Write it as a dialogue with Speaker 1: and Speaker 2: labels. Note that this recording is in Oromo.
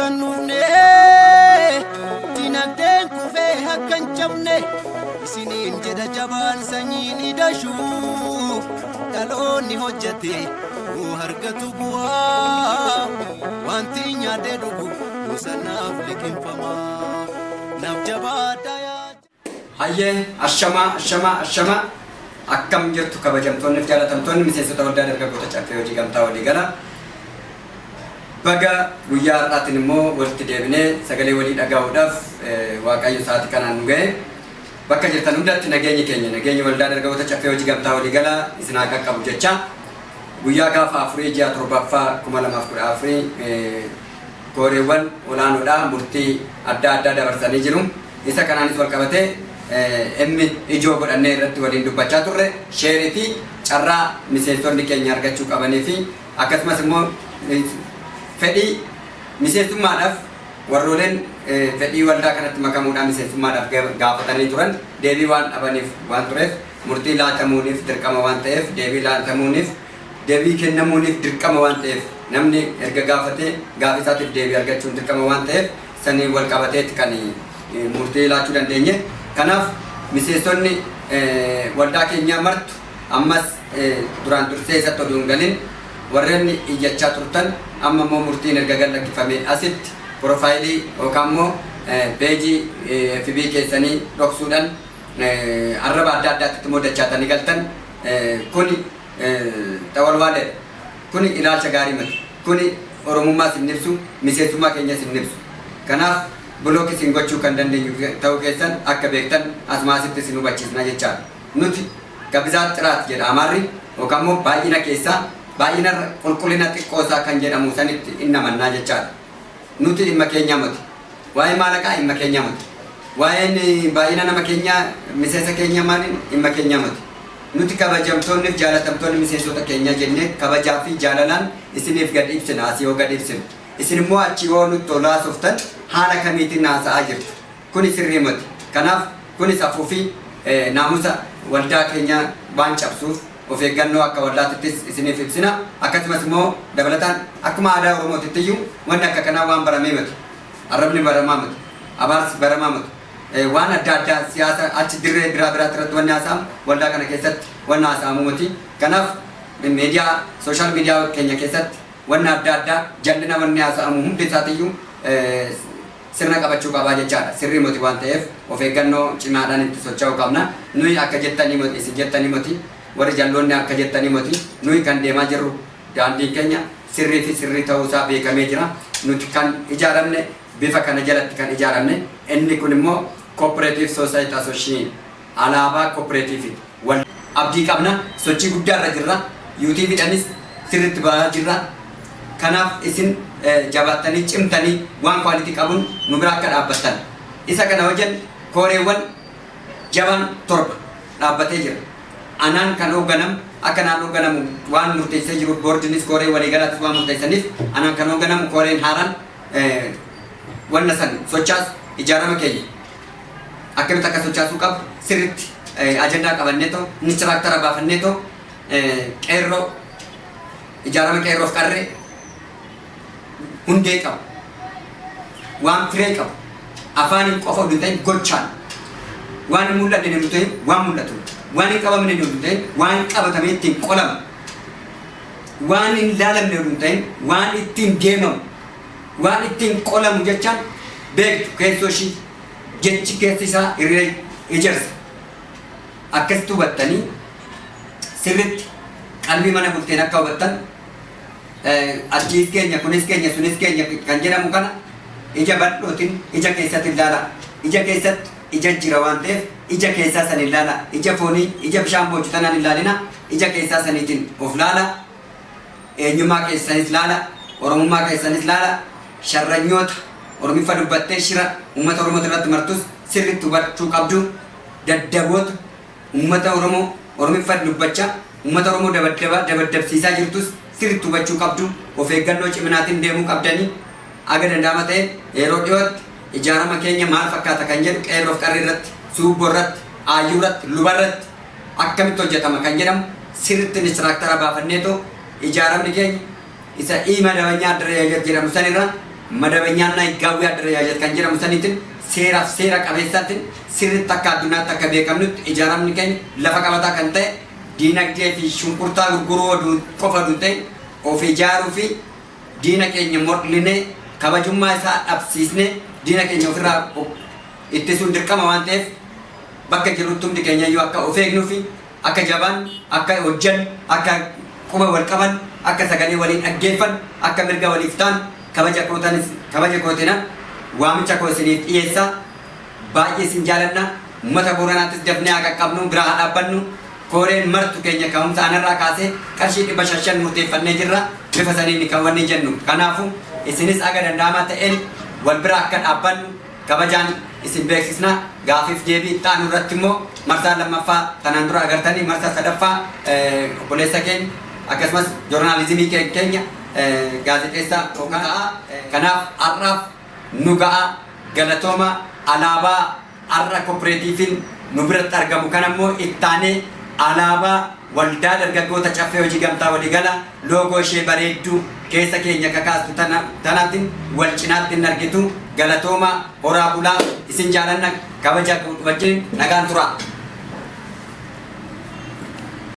Speaker 1: kannuufne dinagdeen kufee hakkan cabne isiniin jedha jabaan sanyiin hidhashuu dhaloonni hojjete hargatu bu'aa wanti nyaadhee dhugu sanaaf liqinfamaa naaf jabaadhaa.
Speaker 2: Hayyee ashama akkam jirtu kabajamtoonni fi jaalatamtoonni miseensota waldaa dargaggoota caffee hojii gamtaa walii gala baga guyyaa har'aatiin immoo walitti deebinee sagalee walii dhagahuudhaaf waaqayyo sa'aatii kanaan nu ga'e bakka jirtan hundatti nageenyi waldaa dargaggoota caffee hojii gamtaa walii gala isin haa qaqqabu jecha guyyaa gaafa 4 ji'a 7ffaa 2014 kooreewwan olaanoodhaa murtii adda addaa dabarsanii jiru isa kanaanis wal qabatee emmi ijoo godhannee irratti waliin dubbachaa turre sheerii fi carraa miseensonni keenya argachuu qabanii fi akkasumas immoo fedhii miseensummaadhaaf warrooleen fedhii waldaa kanatti makamuudhaan miseensummaadhaaf gaafatanii turan deebii waan dhabaniif waan tureef murtii laatamuuniif dirqama waan ta'eef deebii kennamuuniif dirqama waan ta'eef namni erga gaafatee gaafii isaatiif deebii argachuun dirqama waan ta'eef sanii wal qabateetti kan murtii laachuu dandeenye. Kanaaf miseensonni waldaa keenyaa martu ammas duraan dursee isatti oduu hin galin warreen iyyachaa turtan amma immoo murtiin erga gallakkifame asitti piroofaayilii yookaan immoo peejii FB keessanii dhoksuudhaan arraba adda addaatti immoo dachaatanii galtan kuni xawalwaadha. Kuni ilaalcha gaarii miti. Kuni oromummaa sin ibsu miseensummaa keenya sin ibsu. Kanaaf block isin gochuu kan dandeenyu ta'uu keessan akka beektan asmaasitti isin hubachiisna jechaadha. Nuti gabizaat xiraat jedha Amaarri yookaan immoo baay'ina keessaa baay'ina qulqullina xiqqoosaa kan jedhamu sanitti inni amannaa jechaadha. Nuti dhimma keenya miti. Waa'ee maallaqaa dhimma keenya miti. Waa'een baay'ina nama keenyaa miseensa keenya maaliin dhimma keenya miti. Nuti kabajamtoonni fi jaalatamtoonni miseensota keenya jennee kabajaa fi jaalalaan isiniif gad ibsina asii yoo gad ibsinu. Isin immoo achi yoo nutti tolaa softan haala kamiitiin haasa'aa jirtu. Kuni sirrii miti. Kanaaf kunis afuufii naamusa waldaa keenya waan cabsuuf of eeggannoo akka waldaatittis isiniif ibsina. Akkasumas immoo dabalataan akkuma aadaa Oromootitti iyyuu wanni akka kanaa waan baramee miti. Arrabni baramaa miti. Abaarsi baramaa miti. Waan adda addaa siyaasa achi dirree biraa irratti wanni haasa'amu waldaa kana keessatti wanni haasa'amu miti. Kanaaf miidiyaa sooshaal miidiyaa keenya keessatti wanni adda addaa jallina wanni haasa'amu hundi isaatiiyyuu sirna qabachuu qabaa jechaadha. Sirrii miti waan ta'eef of eeggannoo cimaadhaan itti socho'uu qabna. Nuyi akka jettanii miti isin jettanii miti warri jalloonni akka jettanii miti nuyi kan deemaa jirru daandiin keenya sirrii fi sirrii ta'uusaa beekamee jira. Nuti kan ijaaramne bifa kana jalatti kan ijaaramne inni kun immoo Cooperative Society Association alaabaa cooperative wal abdii qabna sochii guddaa irra jirra. UTVdhanis sirriitti ba'aa jirra. Kanaaf isin jabaatanii cimtanii waan quality qabuun nu bira akka dhaabbattan isa kana wajjin kooreewwan jabaan torba dhaabbatee jira. Anaan kan hoogganam akka naan hoogganamu waan murteessee jiru boordinis kooree waliigalaatti waan murteessaniif anaan kan hoogganamu kooreen haaraan wanna san sochaas ijaarama keenya akkamitti akka sochaasuu qabu sirriitti ajandaa qabannee too inistiraktara baafannee too qeerroo ijaarama qeerroof qarree hundee qabu waan firee qabu afaaniin qofa oduu ta'in gochaan waan hin mul'anne hin ta'in waan mul'atu waan hin qabamne hin ta'in waan qabatamee ittiin qolamu waan hin laalamne oduu ta'in waan ittiin deemamu waan ittiin qolamu jechaan beektu keessoo ishii jechi keessi isaa hiriira ijaarsa akkasitti hubattanii sirriitti qalbii mana bulteen akka hubattan achiis keenya kunis keenya sunis keenya kan jedhamu kana ija bal'ootiin ija keessatti ilaala. Ija keessatti ija jira waan ta'eef ija keessaa san ilaala. Ija foonii ija bishaan boocuu tanaan ilaalina. Ija keessaa saniitiin of laala. Eenyummaa keessanis laala. Oromummaa keessanis laala. Sharranyoota Oromiffa dubbattee shira uummata Oromoo irratti martus sirriitti hubachuu qabdu. Daddaboota uummata Oromoo Oromiffa dubbachaa uummata Oromoo dabaddabsiisaa jirtus sirriitti hubachuu qabdu. Of eeggannoo ciminaatiin deemuu qabdanii aga danda'ama ta'e yeroo dhiyootti ijaarama keenya maal fakkaata kan jedhu qeerroof qarree irratti suubboo irratti aayyuu irratti luba irratti akkamitti hojjetama kan jedhamu sirriitti inistiraktara baafanneetoo ijaaramni keenya isa iima dabanyaa jedhamu sanirra madabanyaanna higgaawwi addarajaajat kan jedhamu saniitiin seera qabeessaatiin sirriitti akka addunyaatti akka beekamnutti ijaaramni keenya lafa qabataa kan ta'e diinagdee fi shunkurtaa gurguruu qofa osoo hin ta'in of ijaaruu fi diina keenya morlinee kabajummaa isaa dhabsiisnee diina keenya ofirraa ittisuun dirqama waan ta'eef bakka jirrutti hundi keenya iyyuu akka of eegnuu fi akka jabaan akka hojjan akka quba wal qaban akka sagalee waliin dhaggeeffan akka mirga waliif ta'an kabaja kootina waamicha koo isiniif dhiyeessaa baay'ee isin jaalanna uummata Booranaattis dafnee haa qaqqabnu biraa haa dhaabbannu kooreen martu keenya ka'umsa anarraa kaasee qarshii 500 murteeffannee jirra bifa saniin kan wanni jennu kanaafu isinis aga danda'amaa ta'een wal bira akka dhaabbannu kabajaan isin beeksisna gaafiif deebii ta'an irratti immoo marsaa lammaffaa kanaan dura agartanii marsaa sadaffaa obboleessa keenya akkasumas joornaalizimii keenya gaazexeessaa Ogaa kanaaf har'aaf nu ga'a galatooma alaabaa har'a kooperaatiiviin nu biratti argamu kan ammoo ittaanee alaabaa waldaa dargaggoota caffee hojii gamtaa waligala loogoo ishee bareedduu keessa keenya kakaastu tanaatiin wal cinaatti hin argitu galatooma horaa bulaa isin jaalanna kabaja wajjin nagaan tura.